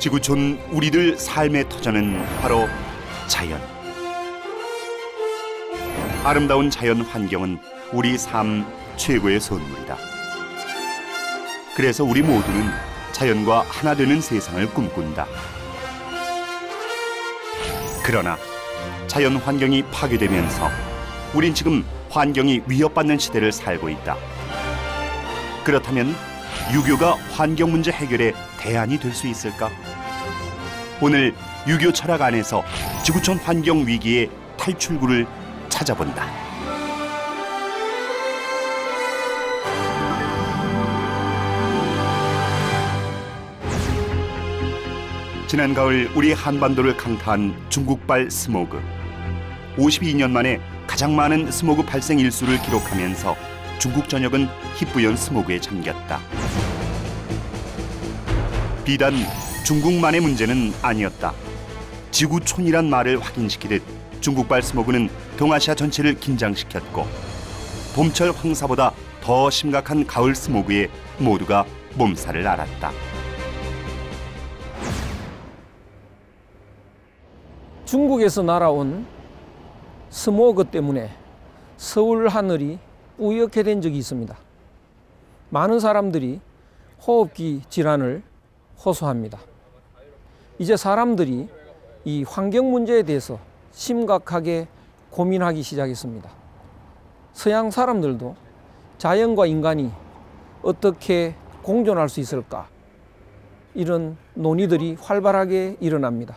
지구촌 우리들 삶의 터전은 바로 자연. 아름다운 자연 환경은 우리 삶 최고의 선물이다. 그래서 우리 모두는 자연과 하나 되는 세상을 꿈꾼다. 그러나 자연 환경이 파괴되면서 우린 지금 환경이 위협받는 시대를 살고 있다. 그렇다면 유교가 환경 문제 해결의 대안이 될 수 있을까? 오늘 유교 철학 안에서 지구촌 환경 위기의 탈출구를 찾아본다. 지난 가을 우리 한반도를 강타한 중국발 스모그. 52년 만에 가장 많은 스모그 발생 일수를 기록하면서 중국 전역은 희뿌연 스모그에 잠겼다. 비단 중국만의 문제는 아니었다. 지구촌이란 말을 확인시키듯 중국발 스모그는 동아시아 전체를 긴장시켰고 봄철 황사보다 더 심각한 가을 스모그에 모두가 몸살을 앓았다. 중국에서 날아온 스모그 때문에 서울 하늘이 뿌옇게 된 적이 있습니다. 많은 사람들이 호흡기 질환을 호소합니다. 이제 사람들이 이 환경 문제에 대해서 심각하게 고민하기 시작했습니다. 서양 사람들도 자연과 인간이 어떻게 공존할 수 있을까? 이런 논의들이 활발하게 일어납니다.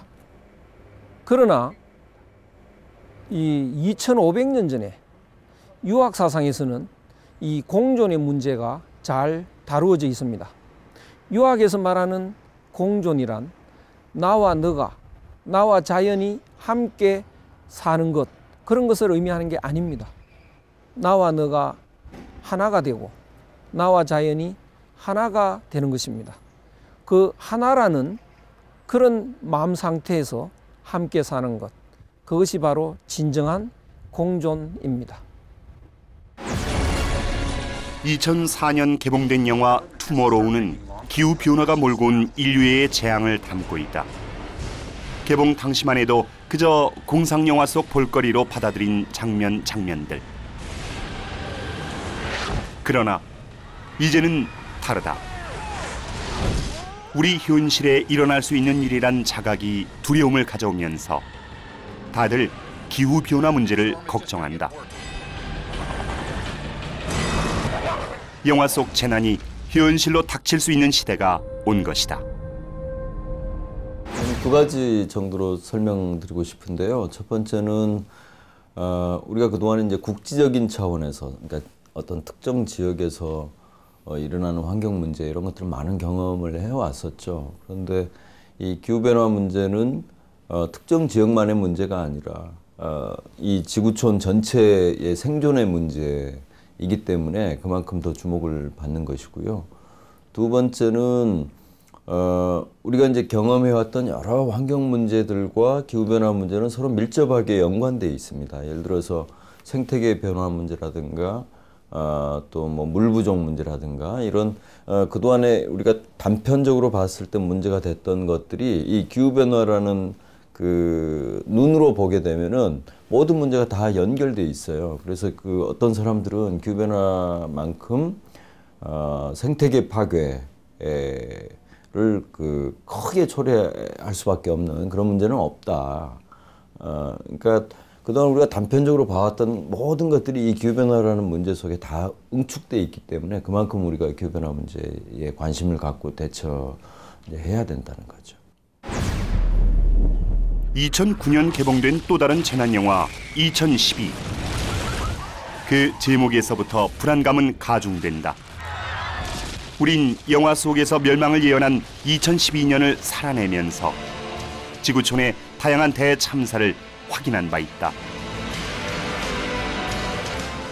그러나 이 2500년 전에 유학 사상에서는 이 공존의 문제가 잘 다루어져 있습니다. 유학에서 말하는 공존이란 나와 너가, 나와 자연이 함께 사는 것, 그런 것을 의미하는 게 아닙니다. 나와 너가 하나가 되고 나와 자연이 하나가 되는 것입니다. 그 하나라는 그런 마음 상태에서 함께 사는 것, 그것이 바로 진정한 공존입니다. 2004년 개봉된 영화 투모로우는 기후변화가 몰고 온 인류의 재앙을 담고 있다. 개봉 당시만 해도 그저 공상영화 속 볼거리로 받아들인 장면들. 그러나 이제는 다르다. 우리 현실에 일어날 수 있는 일이란 자각이 두려움을 가져오면서 다들 기후변화 문제를 걱정한다. 영화 속 재난이 현실로 닥칠 수 있는 시대가 온 것이다. 저는 두 가지 정도로 설명드리고 싶은데요. 첫 번째는 우리가 그동안 이제 국지적인 차원에서, 그러니까 어떤 특정 지역에서 일어나는 환경 문제 이런 것들을 많은 경험을 해왔었죠. 그런데 이 기후변화 문제는 특정 지역만의 문제가 아니라 이 지구촌 전체의 생존의 문제이기 때문에 그만큼 더 주목을 받는 것이고요. 두 번째는 우리가 이제 경험해왔던 여러 환경 문제들과 기후변화 문제는 서로 밀접하게 연관되어 있습니다. 예를 들어서 생태계 변화 문제라든가 또 뭐 물 부족 문제라든가 이런 그동안에 우리가 단편적으로 봤을 때 문제가 됐던 것들이 이 기후변화라는 그 눈으로 보게 되면은 모든 문제가 다 연결돼 있어요. 그래서 그 어떤 사람들은 기후변화만큼 생태계 파괴를 그 크게 초래할 수밖에 없는 그런 문제는 없다. 그러니까 그동안 우리가 단편적으로 봐왔던 모든 것들이 이 기후변화라는 문제 속에 다 응축돼 있기 때문에 그만큼 우리가 기후변화 문제에 관심을 갖고 대처해야 된다는 거죠. 2009년 개봉된 또 다른 재난영화 2012. 그 제목에서부터 불안감은 가중된다. 우린 영화 속에서 멸망을 예언한 2012년을 살아내면서 지구촌의 다양한 대참사를 확인한 바 있다.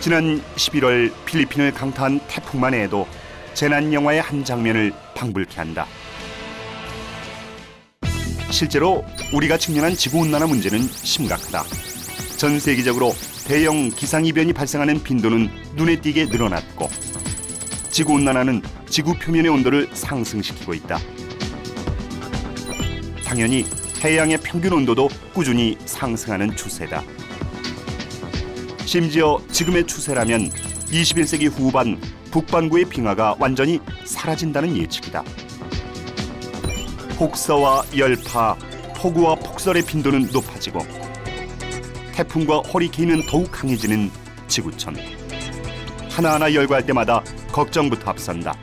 지난 11월 필리핀을 강타한 태풍만 해도 재난영화의 한 장면을 방불케 한다. 실제로 우리가 직면한 지구온난화 문제는 심각하다. 전 세계적으로 대형 기상이변이 발생하는 빈도는 눈에 띄게 늘어났고 지구온난화는 지구 표면의 온도를 상승시키고 있다. 당연히 해양의 평균 온도도 꾸준히 상승하는 추세다. 심지어 지금의 추세라면 21세기 후반 북반구의 빙하가 완전히 사라진다는 예측이다. 폭서와 열파, 폭우와 폭설의 빈도는 높아지고 태풍과 허리케인은 더욱 강해지는 지구촌. 하나하나 열거할 때마다 걱정부터 앞선다.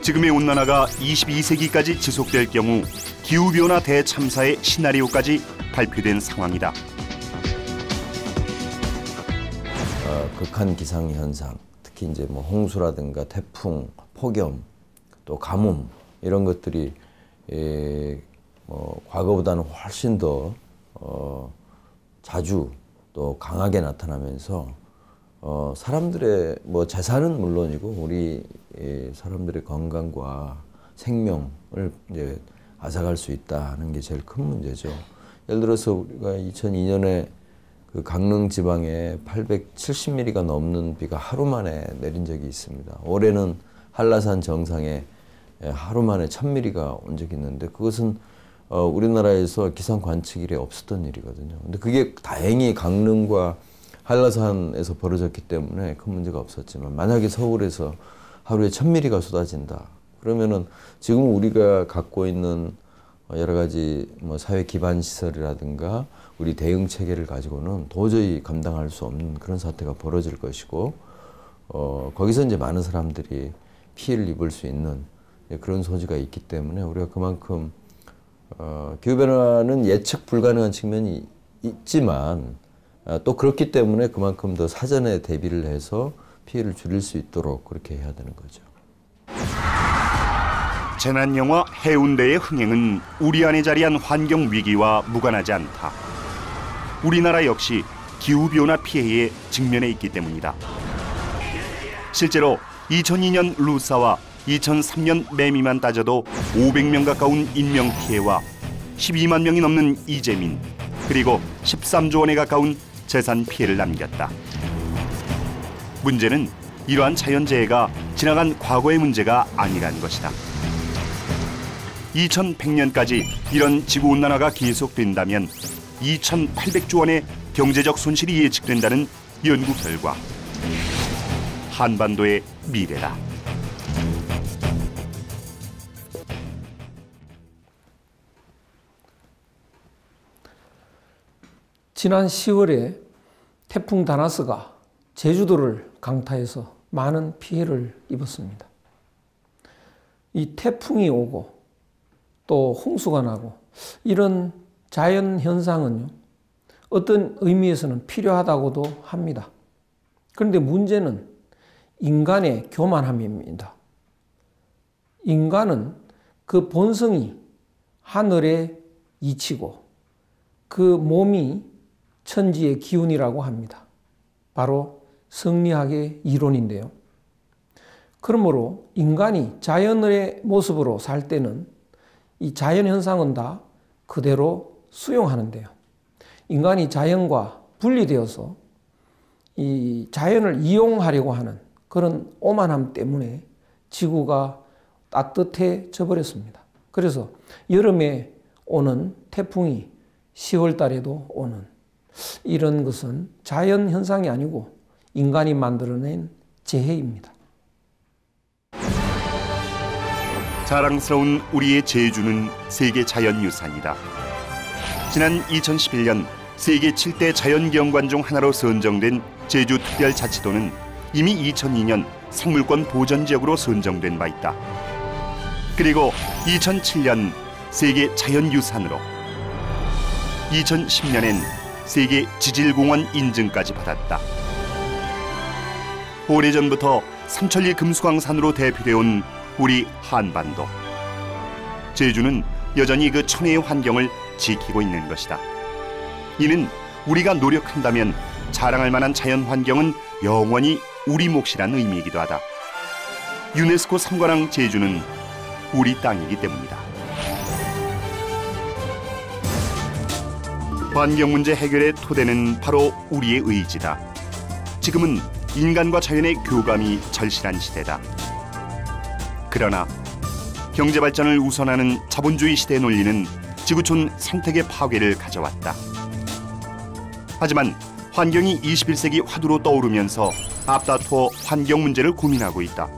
지금의 온난화가 22세기까지 지속될 경우 기후변화 대참사의 시나리오까지 발표된 상황이다. 극한 기상 현상, 특히 이제 뭐 홍수라든가 태풍, 폭염, 또 가뭄 이런 것들이 과거보다는 훨씬 더 자주 또 강하게 나타나면서 사람들의 뭐 재산은 물론이고 우리 사람들의 건강과 생명을 이제 앗아갈 수 있다는 게 제일 큰 문제죠. 예를 들어서 우리가 2002년에 그 강릉 지방에 870mm가 넘는 비가 하루 만에 내린 적이 있습니다. 올해는 한라산 정상에 하루 만에 1000mm가 온 적이 있는데 그것은 우리나라에서 기상 관측 이래 없었던 일이거든요. 근데 그게 다행히 강릉과 한라산에서 벌어졌기 때문에 큰 문제가 없었지만 만약에 서울에서 하루에 1000mm가 쏟아진다. 그러면은 지금 우리가 갖고 있는 여러 가지 뭐 사회 기반 시설이라든가 우리 대응 체계를 가지고는 도저히 감당할 수 없는 그런 사태가 벌어질 것이고 거기서 이제 많은 사람들이 피해를 입을 수 있는 그런 소지가 있기 때문에 우리가 그만큼 기후변화는 예측 불가능한 측면이 있지만 또 그렇기 때문에 그만큼 더 사전에 대비를 해서 피해를 줄일 수 있도록 그렇게 해야 되는 거죠. 재난영화 해운대의 흥행은 우리 안에 자리한 환경 위기와 무관하지 않다. 우리나라 역시 기후변화 피해에 직면해 있기 때문이다. 실제로 2002년 루사와 2003년 매미만 따져도 500명 가까운 인명 피해와 12만 명이 넘는 이재민, 그리고 13조 원에 가까운 재산 피해를 남겼다. 문제는 이러한 자연재해가 지나간 과거의 문제가 아니란 것이다. 2100년까지 이런 지구온난화가 계속된다면 2800조 원의 경제적 손실이 예측된다는 연구 결과. 한반도의 미래다. 지난 10월에 태풍 다나스가 제주도를 강타해서 많은 피해를 입었습니다. 이 태풍이 오고 또 홍수가 나고 이런 자연 현상은요, 어떤 의미에서는 필요하다고도 합니다. 그런데 문제는 인간의 교만함입니다. 인간은 그 본성이 하늘의 이치고 그 몸이 천지의 기운이라고 합니다. 바로 성리학의 이론인데요. 그러므로 인간이 자연의 모습으로 살 때는 이 자연 현상은 다 그대로 수용하는데요. 인간이 자연과 분리되어서 이 자연을 이용하려고 하는 그런 오만함 때문에 지구가 따뜻해져 버렸습니다. 그래서 여름에 오는 태풍이 10월 달에도 오는 이런 것은 자연 현상이 아니고 인간이 만들어낸 재해입니다. 자랑스러운 우리의 제주는 세계 자연유산이다. 지난 2011년 세계 7대 자연경관 중 하나로 선정된 제주특별자치도는 이미 2002년 생물권 보전지역으로 선정된 바 있다. 그리고 2007년 세계 자연유산으로, 2010년엔 세계 지질공원 인증까지 받았다. 오래전부터 삼천리 금수강산으로 대표되어 온 우리 한반도. 제주는 여전히 그 천혜의 환경을 지키고 있는 것이다. 이는 우리가 노력한다면 자랑할 만한 자연 환경은 영원히 우리 몫이란 의미이기도 하다. 유네스코 3관왕 제주는 우리 땅이기 때문이다. 환경 문제 해결의 토대는 바로 우리의 의지다. 지금은 인간과 자연의 교감이 절실한 시대다. 그러나 경제 발전을 우선하는 자본주의 시대의 논리는 지구촌 생태계 파괴를 가져왔다. 하지만 환경이 21세기 화두로 떠오르면서 앞다투어 환경 문제를 고민하고 있다.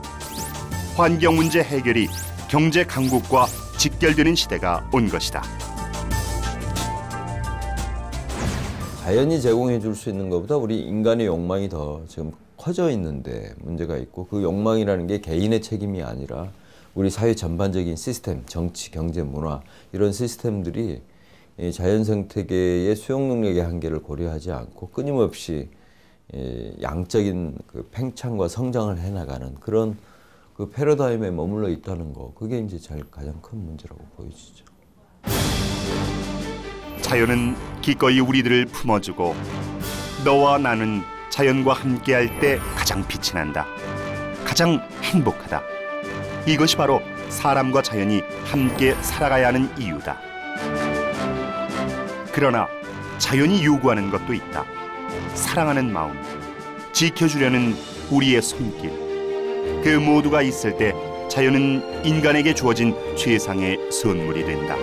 환경 문제 해결이 경제 강국과 직결되는 시대가 온 것이다. 자연이 제공해 줄 수 있는 것보다 우리 인간의 욕망이 더 지금 커져 있는데 문제가 있고, 그 욕망이라는 게 개인의 책임이 아니라 우리 사회 전반적인 시스템, 정치, 경제, 문화 이런 시스템들이 자연 생태계의 수용 능력의 한계를 고려하지 않고 끊임없이 양적인 그 팽창과 성장을 해나가는 그런 그 패러다임에 머물러 있다는 거, 그게 이제 가장 큰 문제라고 보여지죠. 자연은 기꺼이 우리들을 품어주고 너와 나는 자연과 함께할 때 가장 빛이 난다. 가장 행복하다. 이것이 바로 사람과 자연이 함께 살아가야 하는 이유다. 그러나 자연이 요구하는 것도 있다. 사랑하는 마음, 지켜주려는 우리의 손길. 그 모두가 있을 때 자연은 인간에게 주어진 최상의 선물이 된다.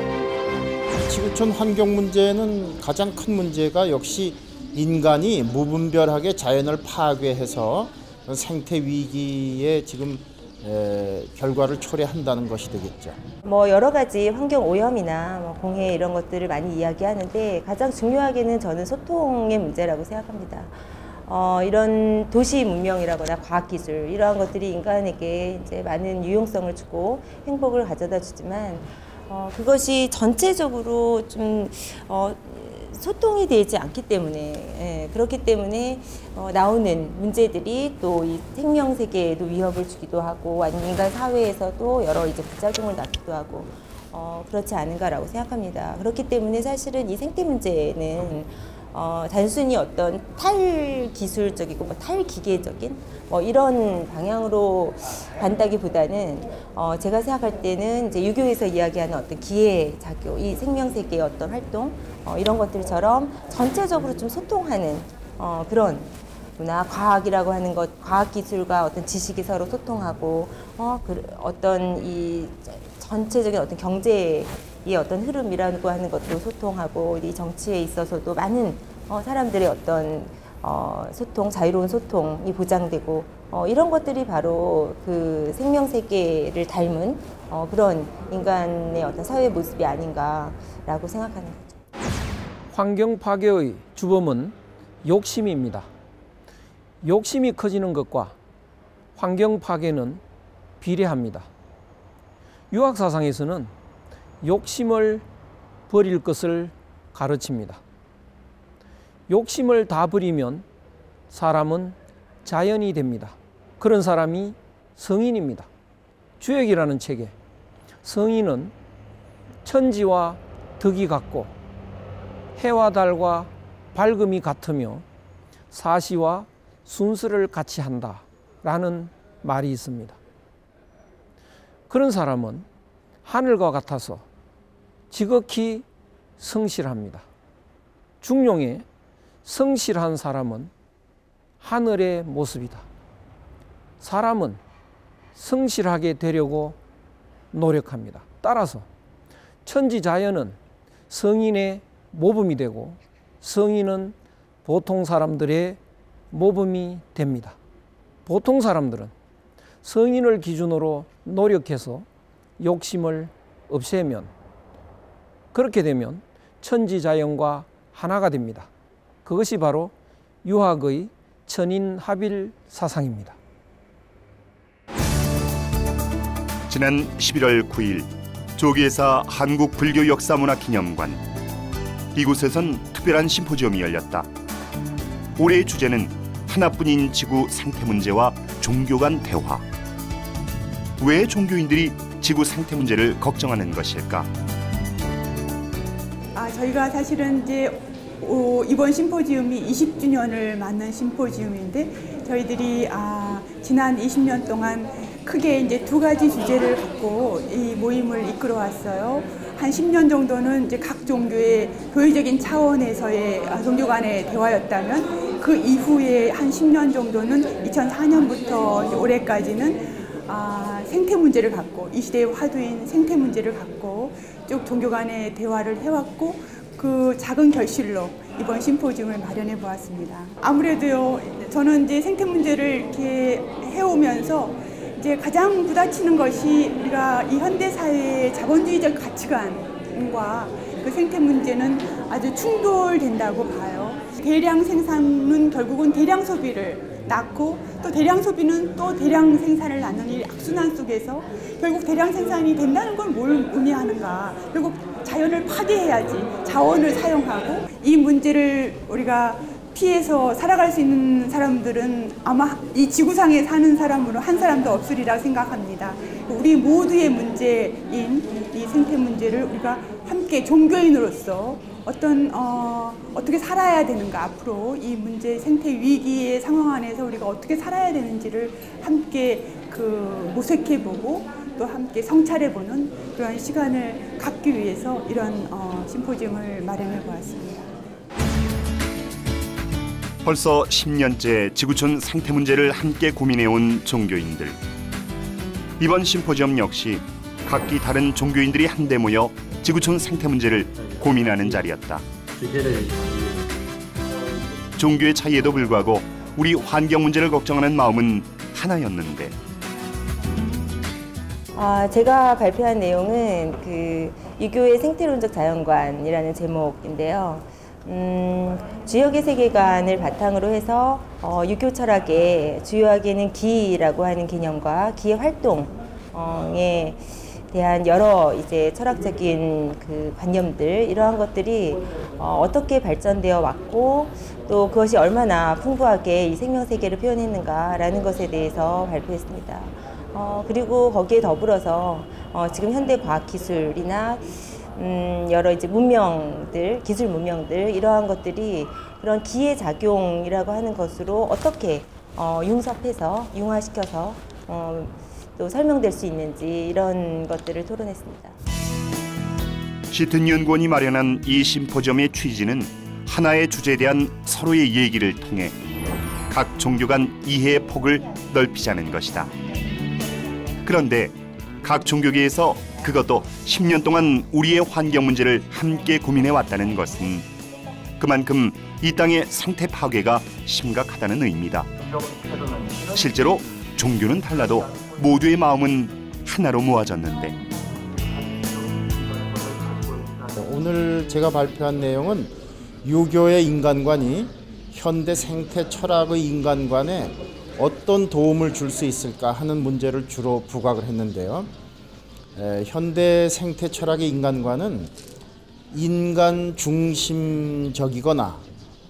지구촌 환경 문제는 가장 큰 문제가 역시 인간이 무분별하게 자연을 파괴해서 생태 위기에 지금 결과를 초래한다는 것이 되겠죠. 여러 가지 환경 오염이나 공해 이런 것들을 많이 이야기하는데 가장 중요하게는 저는 소통의 문제라고 생각합니다. 이런 도시 문명이라거나 과학기술 이러한 것들이 인간에게 이제 많은 유용성을 주고 행복을 가져다 주지만 그것이 전체적으로 좀 소통이 되지 않기 때문에 그렇기 때문에 나오는 문제들이 또 이 생명 세계에도 위협을 주기도 하고 아니면 인간 사회에서도 여러 이제 부작용을 낳기도 하고 그렇지 않은가라고 생각합니다. 그렇기 때문에 사실은 이 생태 문제는 단순히 어떤 탈기술적이고 탈기계적인 이런 방향으로 간다기보다는 제가 생각할 때는 이제 유교에서 이야기하는 어떤 기회작용, 이 생명세계의 어떤 활동 이런 것들처럼 전체적으로 좀 소통하는 그런 문화, 과학이라고 하는 것, 과학기술과 어떤 지식이 서로 소통하고 어떤 이 전체적인 어떤 경제의 어떤 흐름이라고 하는 것도 소통하고 이 정치에 있어서도 많은 사람들의 어떤 소통, 자유로운 소통이 보장되고 이런 것들이 바로 그 생명세계를 닮은 그런 인간의 어떤 사회 모습이 아닌가라고 생각하는 거죠. 환경 파괴의 주범은 욕심입니다. 욕심이 커지는 것과 환경 파괴는 비례합니다. 유학사상에서는 욕심을 버릴 것을 가르칩니다. 욕심을 다 버리면 사람은 자연이 됩니다. 그런 사람이 성인입니다. 주역이라는 책에 성인은 천지와 덕이 같고 해와 달과 밝음이 같으며 사시와 순서를 같이 한다라는 말이 있습니다. 그런 사람은 하늘과 같아서 지극히 성실합니다. 중용에 성실한 사람은 하늘의 모습이다. 사람은 성실하게 되려고 노력합니다. 따라서 천지자연은 성인의 모범이 되고 성인은 보통 사람들의 모범이 됩니다. 보통 사람들은 성인을 기준으로 노력해서 욕심을 없애면 그렇게 되면 천지자연과 하나가 됩니다. 그것이 바로 유학의 천인합일 사상입니다. 지난 11월 9일 조계사 한국불교역사문화기념관, 이곳에선 특별한 심포지엄이 열렸다. 올해의 주제는 하나뿐인 지구 생태 문제와 종교 간 대화. 왜 종교인들이 지구 생태 문제를 걱정하는 것일까? 저희가 사실은 이제 이번 심포지움이 20주년을 맞는 심포지움인데 저희들이 지난 20년 동안 크게 이제 두 가지 주제를 갖고 이 모임을 이끌어 왔어요. 한 10년 정도는 이제 각 종교의 교회적인 차원에서의 종교 간의 대화였다면 그 이후에 한 10년 정도는 2004년부터 올해까지는 생태 문제를 갖고, 이 시대의 화두인 생태 문제를 갖고 쭉 종교 간의 대화를 해왔고, 그 작은 결실로 이번 심포지움을 마련해 보았습니다. 아무래도요, 저는 이제 생태 문제를 이렇게 해오면서 이제 가장 부딪히는 것이 우리가 이 현대 사회의 자본주의적 가치관과 그 생태 문제는 아주 충돌된다고 봐요. 대량 생산은 결국은 대량 소비를 낳고, 또 대량 소비는 또 대량 생산을 낳는 이 악순환 속에서 결국 대량 생산이 된다는 걸 뭘 의미하는가. 결국 자연을 파괴해야지 자원을 사용하고, 이 문제를 우리가 피해서 살아갈 수 있는 사람들은 아마 이 지구상에 사는 사람으로 한 사람도 없으리라 생각합니다. 우리 모두의 문제인 이 생태 문제를 우리가 함께 종교인으로서 어떻게 살아야 되는가, 앞으로 이 문제 생태 위기의 상황 안에서 우리가 어떻게 살아야 되는지를 함께 모색해보고 또 함께 성찰해보는 그런 시간을 갖기 위해서 이런 심포지움을 마련해 보았습니다. 벌써 10년째 지구촌 생태 문제를 함께 고민해온 종교인들. 이번 심포지엄 역시 각기 다른 종교인들이 한데 모여 지구촌 생태 문제를 고민하는 자리였다. 종교의 차이에도 불구하고 우리 환경 문제를 걱정하는 마음은 하나였는데, 제가 발표한 내용은 그 유교의 생태론적 자연관이라는 제목인데요. 주역의 세계관을 바탕으로 해서 유교 철학의 주요하게는 기라고 하는 개념과 기의 활동에 대한 여러 이제 철학적인 그 관념들, 이러한 것들이 어떻게 발전되어 왔고 또 그것이 얼마나 풍부하게 이 생명 세계를 표현했는가라는 것에 대해서 발표했습니다. 그리고 거기에 더불어서 지금 현대 과학 기술이나 여러 이제 문명들, 기술 문명들, 이러한 것들이 그런 기의 작용이라고 하는 것으로 어떻게 융섭해서 융화시켜서 또 설명될 수 있는지, 이런 것들을 토론했습니다. 짙은 연구원이 마련한 이 심포지엄의 취지는 하나의 주제에 대한 서로의 얘기를 통해 각 종교 간 이해의 폭을 넓히자는 것이다. 그런데 각 종교계에서 그것도 10년 동안 우리의 환경 문제를 함께 고민해 왔다는 것은 그만큼 이 땅의 생태 파괴가 심각하다는 의미다. 실제로 종교는 달라도 모두의 마음은 하나로 모아졌는데, 오늘 제가 발표한 내용은 유교의 인간관이 현대 생태 철학의 인간관에 어떤 도움을 줄 수 있을까 하는 문제를 주로 부각을 했는데요. 현대 생태 철학의 인간관은 인간 중심적이거나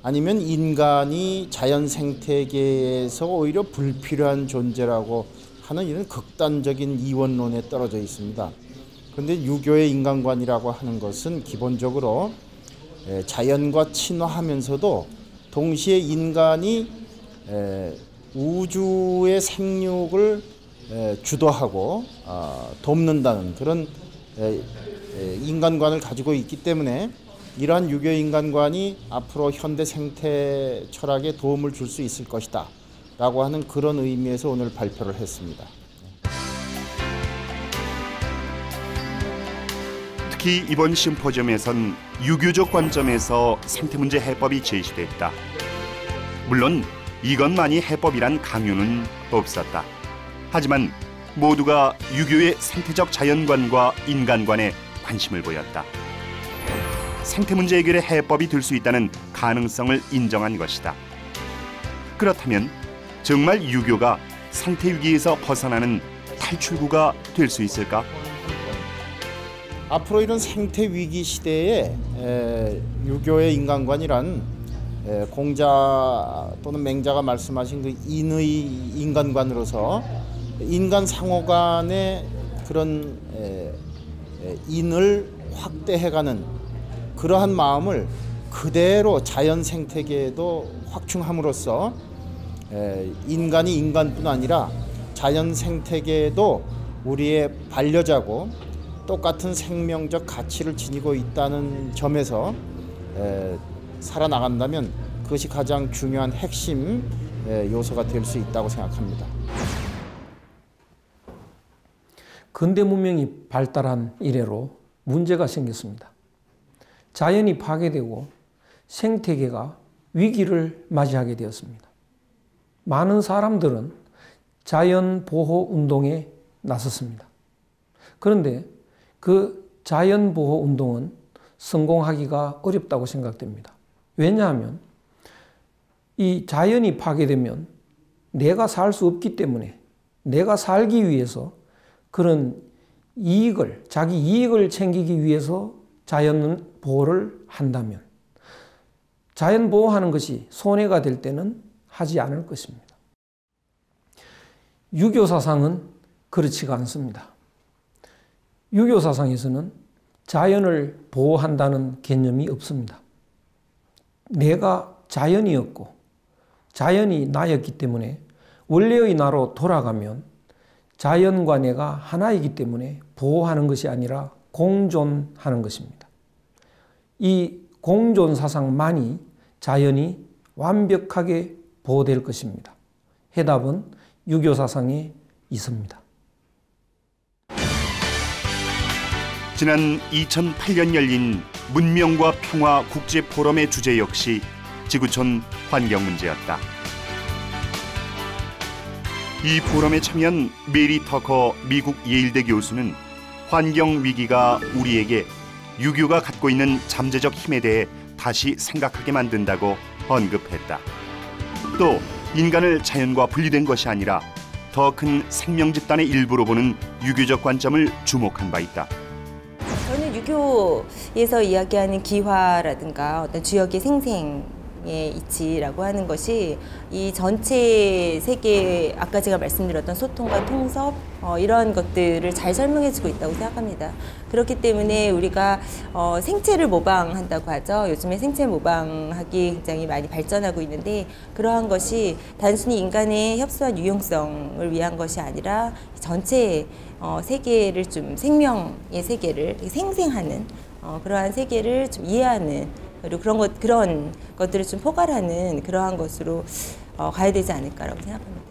아니면 인간이 자연 생태계에서 오히려 불필요한 존재라고 하는 이런 극단적인 이원론에 떨어져 있습니다. 그런데 유교의 인간관이라고 하는 것은 기본적으로 자연과 친화하면서도 동시에 인간이 우주의 생육을 주도하고 돕는다는 그런 인간관을 가지고 있기 때문에 이러한 유교 인간관이 앞으로 현대 생태 철학에 도움을 줄 수 있을 것이다 라고 하는 그런 의미에서 오늘 발표를 했습니다. 특히 이번 심포지엄에선 유교적 관점에서 생태 문제 해법이 제시됐다. 물론 이것만이 해법이란 강요는 없었다. 하지만 모두가 유교의 생태적 자연관과 인간관에 관심을 보였다. 생태 문제 해결의 해법이 될 수 있다는 가능성을 인정한 것이다. 그렇다면 정말 유교가 생태 위기에서 벗어나는 탈출구가 될 수 있을까? 앞으로 이런 생태 위기 시대에 유교의 인간관이란 공자 또는 맹자가 말씀하신 그 인의 인간관으로서 인간 상호 간의 그런 인을 확대해가는 그러한 마음을 그대로 자연 생태계에도 확충함으로써 인간이 인간뿐 아니라 자연 생태계에도 우리의 반려자고 똑같은 생명적 가치를 지니고 있다는 점에서 살아나간다면 그것이 가장 중요한 핵심 요소가 될 수 있다고 생각합니다. 근대 문명이 발달한 이래로 문제가 생겼습니다. 자연이 파괴되고 생태계가 위기를 맞이하게 되었습니다. 많은 사람들은 자연 보호 운동에 나섰습니다. 그런데 그 자연 보호 운동은 성공하기가 어렵다고 생각됩니다. 왜냐하면 이 자연이 파괴되면 내가 살 수 없기 때문에 내가 살기 위해서 그런 이익을, 자기 이익을 챙기기 위해서 자연 보호를 한다면 자연 보호하는 것이 손해가 될 때는 하지 않을 것입니다. 유교 사상은 그렇지가 않습니다. 유교 사상에서는 자연을 보호한다는 개념이 없습니다. 내가 자연이었고 자연이 나였기 때문에 원래의 나로 돌아가면 자연과 내가 하나이기 때문에 보호하는 것이 아니라 공존하는 것입니다. 이 공존 사상만이 자연이 완벽하게 보호될 것입니다. 해답은 유교 사상에 있습니다. 지난 2008년 열린 문명과 평화 국제 포럼의 주제 역시 지구촌 환경 문제였다. 이 포럼에 참여한 메리 터커 미국 예일대 교수는 환경 위기가 우리에게 유교가 갖고 있는 잠재적 힘에 대해 다시 생각하게 만든다고 언급했다. 또 인간을 자연과 분리된 것이 아니라 더 큰 생명 집단의 일부로 보는 유교적 관점을 주목한 바 있다. 저는 유교에서 이야기하는 기화라든가 어떤 주역의 생생의 이치라고 하는 것이 이 전체 세계, 아까 제가 말씀드렸던 소통과 통섭 이러한 것들을 잘 설명해주고 있다고 생각합니다. 그렇기 때문에 우리가 생체를 모방한다고 하죠. 요즘에 생체 모방학이 굉장히 많이 발전하고 있는데 그러한 것이 단순히 인간의 협소한 유용성을 위한 것이 아니라 전체 세계를 좀 생명의 세계를 생생하는 그러한 세계를 좀 이해하는 그리고 그런 것들을 좀 포괄하는 그러한 것으로 가야 되지 않을까라고 생각합니다.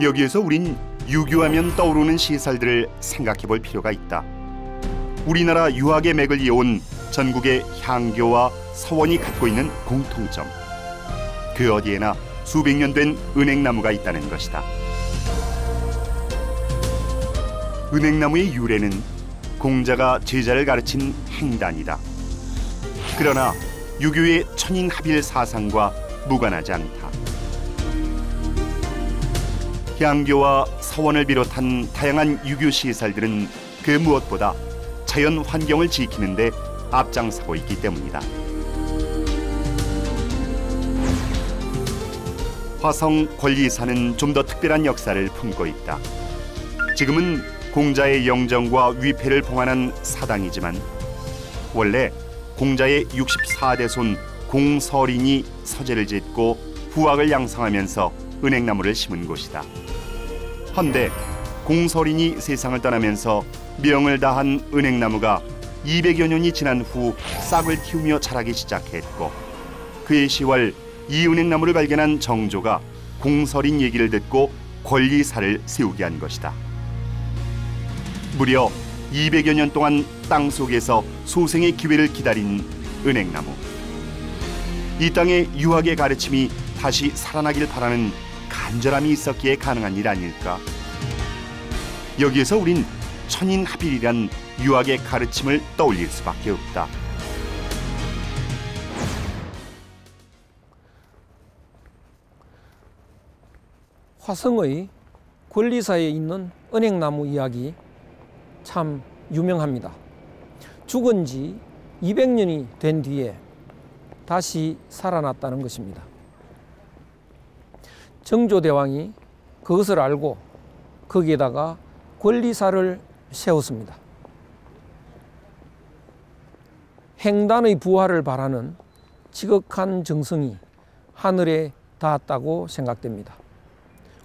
여기에서 우린 유교하면 떠오르는 시설들을 생각해 볼 필요가 있다. 우리나라 유학의 맥을 이어온 전국의 향교와 서원이 갖고 있는 공통점. 그 어디에나 수백 년 된 은행나무가 있다는 것이다. 은행나무의 유래는 공자가 제자를 가르친 행단이다. 그러나 유교의 천인합일 사상과 무관하지 않다. 향교와 서원을 비롯한 다양한 유교 시설들은 그 무엇보다 자연 환경을 지키는 데 앞장서고 있기 때문이다. 화성 권리사는 좀 더 특별한 역사를 품고 있다. 지금은 공자의 영정과 위패를 봉안한 사당이지만 원래 공자의 64대 손 공서린이 서재를 짓고 후학을 양성하면서 은행나무를 심은 곳이다. 헌데 공서린이 세상을 떠나면서 명을 다한 은행나무가 200여 년이 지난 후 싹을 틔우며 자라기 시작했고 그해 10월 이 은행나무를 발견한 정조가 공서린 얘기를 듣고 권리사를 세우게 한 것이다. 무려 200여 년 동안 땅 속에서 소생의 기회를 기다린 은행나무. 이 땅의 유학의 가르침이 다시 살아나길 바라는 간절함이 있었기에 가능한 일 아닐까? 여기에서 우린 천인합일이란 유학의 가르침을 떠올릴 수밖에 없다. 화성의 권리사에 있는 은행나무 이야기 참 유명합니다. 죽은 지 200년이 된 뒤에 다시 살아났다는 것입니다. 정조대왕이 그것을 알고 거기에다가 권리사를 세웠습니다. 행단의 부활을 바라는 지극한 정성이 하늘에 닿았다고 생각됩니다.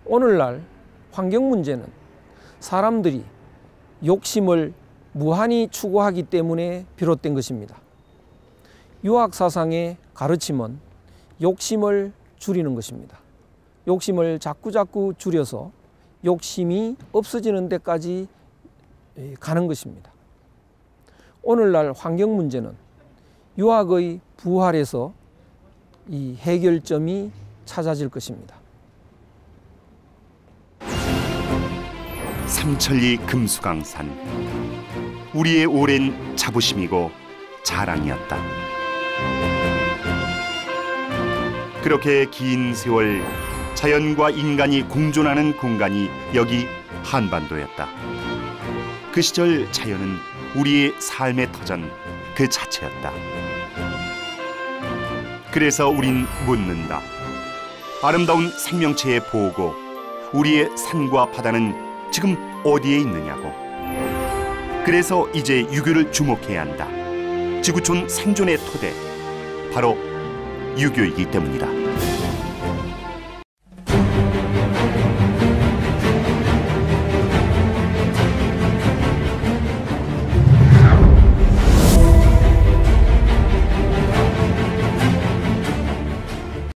오늘날 환경 문제는 사람들이 욕심을 무한히 추구하기 때문에 비롯된 것입니다. 유학 사상의 가르침은 욕심을 줄이는 것입니다. 욕심을 자꾸자꾸 줄여서 욕심이 없어지는 데까지 가는 것입니다. 오늘날 환경 문제는 유학의 부활에서 이 해결점이 찾아질 것입니다. 삼천리 금수강산, 우리의 오랜 자부심이고 자랑이었다. 그렇게 긴 세월 자연과 인간이 공존하는 공간이 여기 한반도였다. 그 시절 자연은 우리의 삶의 터전 그 자체였다. 그래서 우린 묻는다. 아름다운 생명체의 보고, 우리의 산과 바다는 지금 어디에 있느냐고. 그래서 이제 유교를 주목해야 한다. 지구촌 생존의 토대, 바로 유교이기 때문이다.